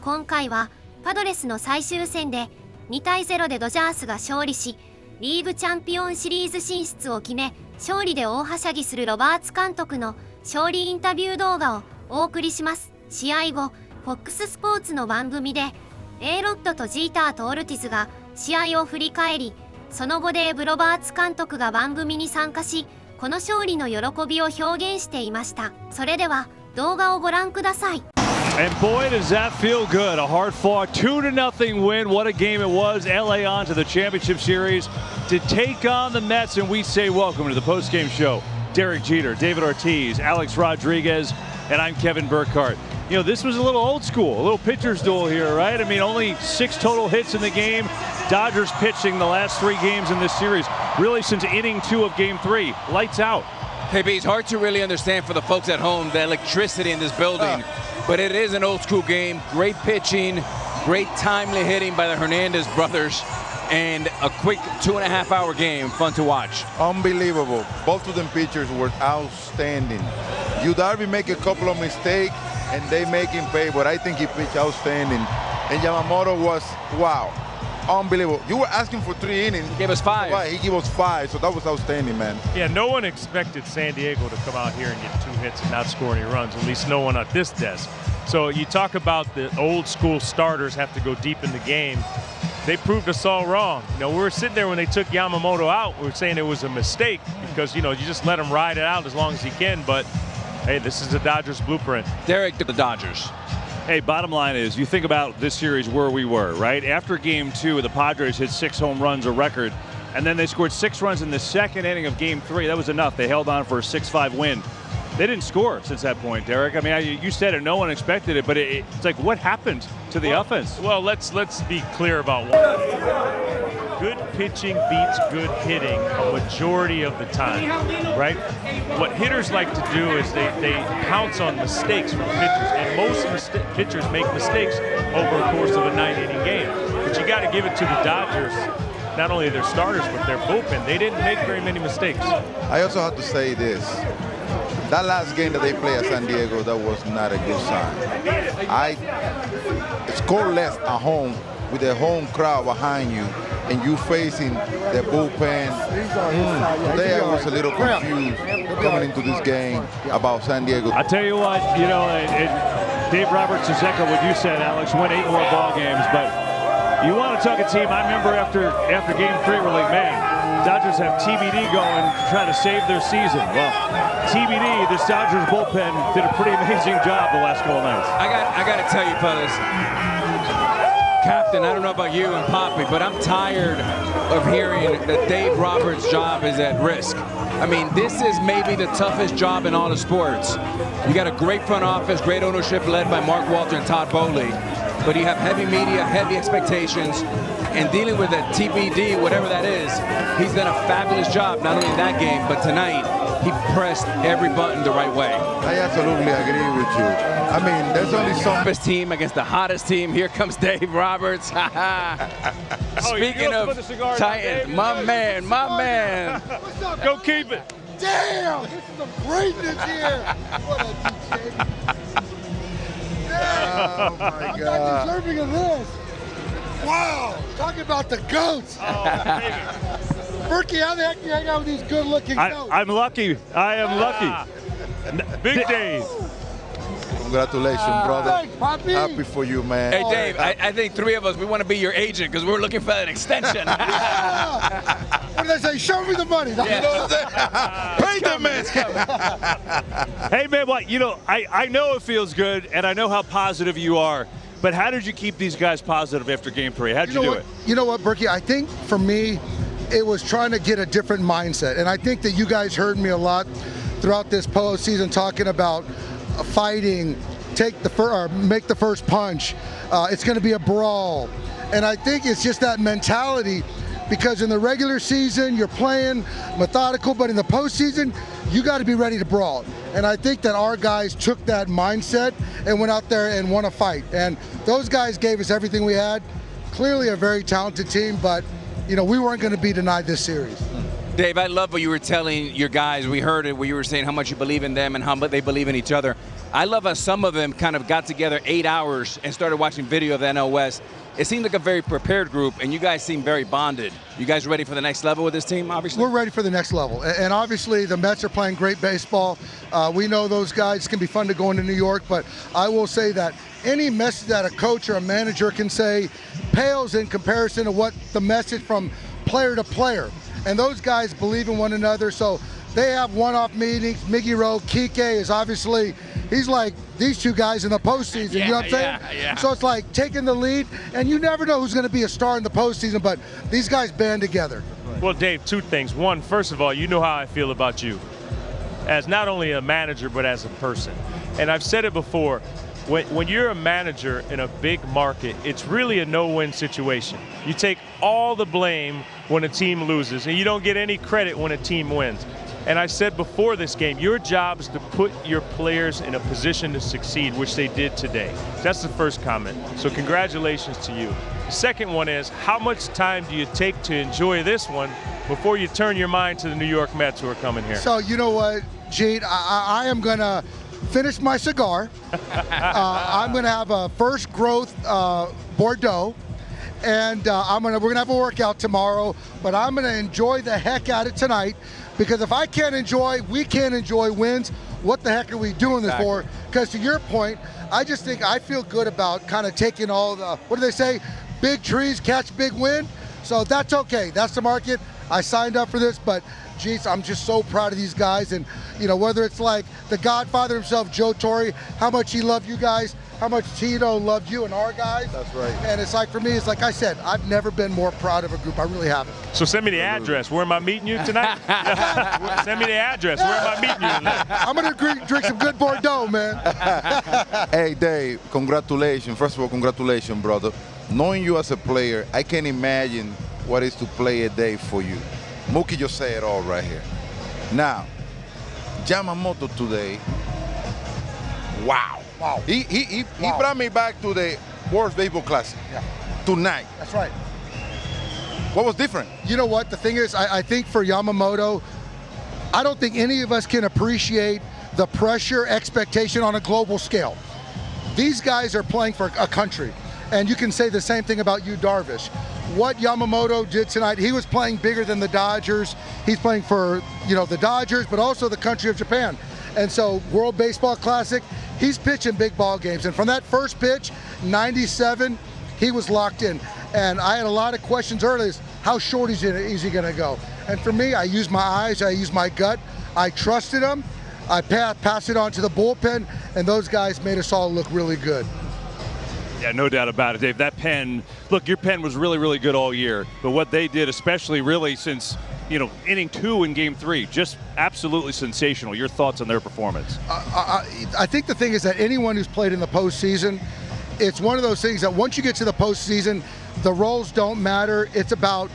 今回はパドレスの最終戦で2対0でドジャースが勝利し、リーグチャンピオンシリーズ進出を決め、勝利で大はしゃぎするロバーツ監督の勝利インタビュー動画をお送りします。試合後、FOX スポーツの番組で A ロッドとジーターとオルティズが試合を振り返り、その後でロバーツ監督が番組に参加し、この勝利の喜びを表現していました。それでは動画をご覧ください。 And boy, does that feel good. A hard-fought 2-0 win. What a game it was. LA on to the championship series to take on the Mets. And we say welcome to the postgame show. Derek Jeter, David Ortiz, Alex Rodriguez, and I'm Kevin Burkhardt. You know, this was a little old school, a little pitcher's duel here, right? I mean, only 6 total hits in the game. Dodgers pitching the last 3 games in this series, really since inning 2 of Game 3. Lights out. Hey, B, it's hard to really understand for the folks at home the electricity in this building. But it is an old school game. Great pitching, great timely hitting by the Hernandez brothers, and a quick 2.5-hour game. Fun to watch. Unbelievable. Both of them pitchers were outstanding. Yu Darvish make a couple of mistakes, and they make him pay, but I think he pitched outstanding. And Yamamoto was, wow, unbelievable. You were asking for 3 innings. He gave us 5. Right, he gave us 5, so that was outstanding, man. Yeah, no one expected San Diego to come out here and get 2 hits and not score any runs, at least no one at this desk. So you talk about the old school starters have to go deep in the game. They proved us all wrong. You know, we were sitting there when they took Yamamoto out. We were saying it was a mistake because, you know, you just let him ride it out as long as he can. But, hey, this is the Dodgers blueprint. Derek, the Dodgers. Hey, bottom line is, you think about this series where we were, right? After Game 2, the Padres hit 6 home runs, a record, and then they scored 6 runs in the second inning of Game 3. That was enough. They held on for a 6-5 win. They didn't score since that point, Derek. I mean, you said it, no one expected it, but it's like, what happened to the offense? Well, let's be clear about one. Good pitching beats good hitting a majority of the time, right? What hitters like to do is they pounce on mistakes from pitchers, and most pitchers make mistakes over the course of a 9-inning game. But you got to give it to the Dodgers, not only their starters, but their bullpen. They didn't make very many mistakes. I also have to say this. That last game that they played at San Diego, that was not a good sign. I score less at home with the home crowd behind you, and you facing the bullpen. Today I was a little confused coming into this game about San Diego. I tell you what, you know, Dave Roberts has echoed what you said, Alex. Won 8 more ball games, but you want to talk a team. I remember after Game 3, we're like, man, Dodgers have TBD going to try to save their season. Well, TBD, this Dodgers bullpen did a pretty amazing job the last couple of nights. I got to tell you, fellas, Captain, I don't know about you and Poppy, but I'm tired of hearing that Dave Roberts' job is at risk. I mean, this is maybe the toughest job in all of sports. You got a great front office, great ownership led by Mark Walter and Todd Bowley, but you have heavy media, heavy expectations, and dealing with that TBD, whatever that is, he's done a fabulous job, not only in that game, but tonight, he pressed every button the right way. I absolutely agree with you. I mean, there's only some Best team against the hottest team. Here comes Dave Roberts. Speaking of Titan, my man. Up, go keep it. Damn, this is some greatness here. What a DJ. Oh my I'm God. not deserving of this. Wow, talking about the goats. Berkey, how the heck do you hang out with these good-looking goats? I'm lucky. I am lucky. Big Dave. Congratulations, brother. Thanks, Poppy. Happy for you, man. Hey, Dave, I think 3 of us, we want to be your agent because we're looking for an extension. Yeah. What did they say? Show me the money. You know what I'm saying? Pay the man. Hey, man, what? You know, I know it feels good, and I know how positive you are, but how did you keep these guys positive after Game 3? How did you do it? You know what, Berkey? I think for me, it was trying to get a different mindset, and I think that you guys heard me a lot throughout this postseason talking about fighting, make the first punch. It's going to be a brawl, and I think it's just that mentality. Because in the regular season, you're playing methodical, but in the postseason, you got to be ready to brawl. And I think that our guys took that mindset and went out there and won a fight. And those guys gave us everything we had. Clearly a very talented team, but you know, we weren't going to be denied this series. Dave, I love what you were telling your guys. We heard it where you were saying how much you believe in them and how much they believe in each other. I love how some of them kind of got together 8 hours and started watching video of the NL West. It seemed like a very prepared group, and you guys seem very bonded. You guys ready for the next level with this team, obviously? We're ready for the next level. And obviously, the Mets are playing great baseball. We know those guys can be fun to go into New York, but I will say that any message that a coach or a manager can say pales in comparison to what the message from player to player. And those guys believe in one another, so they have one-off meetings. Miggy Rowe, Kike is obviously, he's like these two guys in the postseason, you know what I'm saying? Yeah. So it's like taking the lead, and you never know who's going to be a star in the postseason, but these guys band together. Well, Dave, two things. One, first of all, you know how I feel about you as not only a manager, but as a person. And I've said it before, when you're a manager in a big market, it's really a no-win situation. You take all the blame when a team loses, and you don't get any credit when a team wins. And I said before this game, your job is to put your players in a position to succeed, which they did today. That's the first comment. So congratulations to you. The second one is, how much time do you take to enjoy this one before you turn your mind to the New York Mets who are coming here? So you know what, Gene, I am going to finish my cigar. I'm going to have a first growth Bordeaux. And we're gonna have a workout tomorrow, but I'm gonna enjoy the heck out of it tonight, because if we can't enjoy wins, what the heck are we doing this for? Because to your point, I just think I feel good about kind of taking all the, what do they say, big trees catch big wind. So that's okay, that's the market. I signed up for this, but geez, I'm just so proud of these guys. And you know, whether it's like the Godfather himself, Joe Torre, how much he loved you guys, how much Tito loved you and our guys. That's right. And it's like, for me, it's like I said, I've never been more proud of a group. I really haven't. So send me the address. Where am I meeting you tonight? Send me the address. Where am I meeting you tonight? I'm going to drink some good Bordeaux, man. Hey, Dave, congratulations. First of all, congratulations, brother. Knowing you as a player, I can imagine what it is to play a day for you. Mookie just said it all right here. Now, Yamamoto today, wow. Wow. He brought me back to the World Baseball Classic tonight. That's right. What was different? You know what? The thing is, I think for Yamamoto, I don't think any of us can appreciate the pressure, expectation on a global scale. These guys are playing for a country. And you can say the same thing about Yu Darvish. What Yamamoto did tonight, he was playing bigger than the Dodgers. He's playing for, you know, the Dodgers, but also the country of Japan. And so World Baseball Classic, he's pitching big ball games. And from that first pitch, 97, he was locked in. And I had a lot of questions earlier, how short is he gonna go? And for me, I used my eyes, I used my gut. I trusted him. I passed it on to the bullpen, and those guys made us all look really good. Yeah, no doubt about it, Dave. That pen, look, your pen was really, really good all year. But what they did, especially really since, you know, inning 2 in game 3, just absolutely sensational. Your thoughts on their performance? I think the thing is that anyone who's played in the postseason, it's one of those things that once you get to the postseason, the roles don't matter. It's about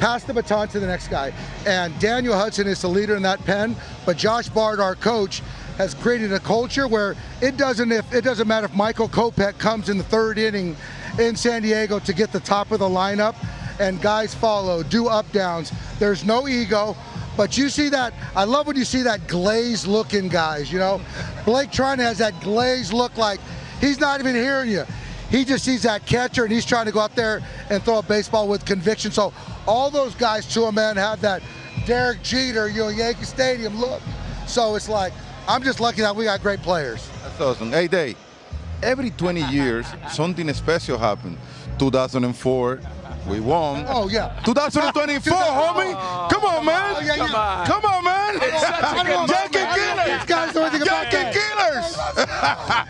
pass the baton to the next guy. And Daniel Hudson is the leader in that pen, but Josh Bard, our coach, has created a culture where it doesn't matter if Michael Kopech comes in the 3rd inning in San Diego to get the top of the lineup, and guys follow, do up downs. There's no ego, but you see that, I love when you see that glazed looking guys, you know? Blake Trine has that glazed look, like he's not even hearing you. He just sees that catcher and he's trying to go out there and throw a baseball with conviction. So all those guys to a man have that Derek Jeter, you know, Yankee Stadium look. So it's like, I'm just lucky that we got great players. That's awesome. Hey, Dave, every 20 years, something special happened. 2004, we won. Oh, yeah. 2024, homie. Come on, man. Oh, yeah. Come on, man. It's such a good Yankee moment, Killers. These guys know anything about Yankee Killers.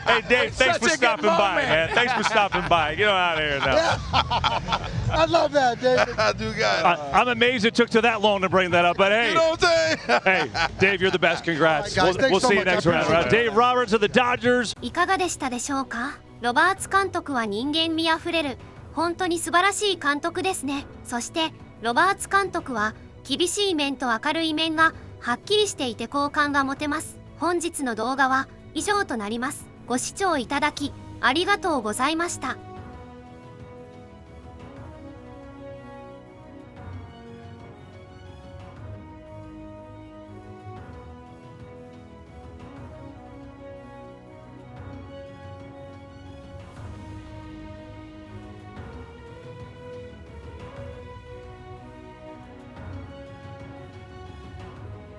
Hey, Dave, thanks such for a good stopping by, moment. man. Thanks for stopping by. Get on out of here now. I love that, David. You got it. I'm amazed it took to that long to bring that up, but hey. You know what I'm saying? Hey, Dave, you're the best. Congrats. All right, guys, thanks We'll so see you much. next I round. appreciate it. Dave Roberts of the Dodgers. いかがでしたでしょうか。ロバーツ監督は人間味あふれる本当に素晴らしい監督ですね。そしてロバーツ監督は厳しい面と明るい面がはっきりしていて好感が持てます。本日の動画は以上となります。ご視聴いただきありがとうございました。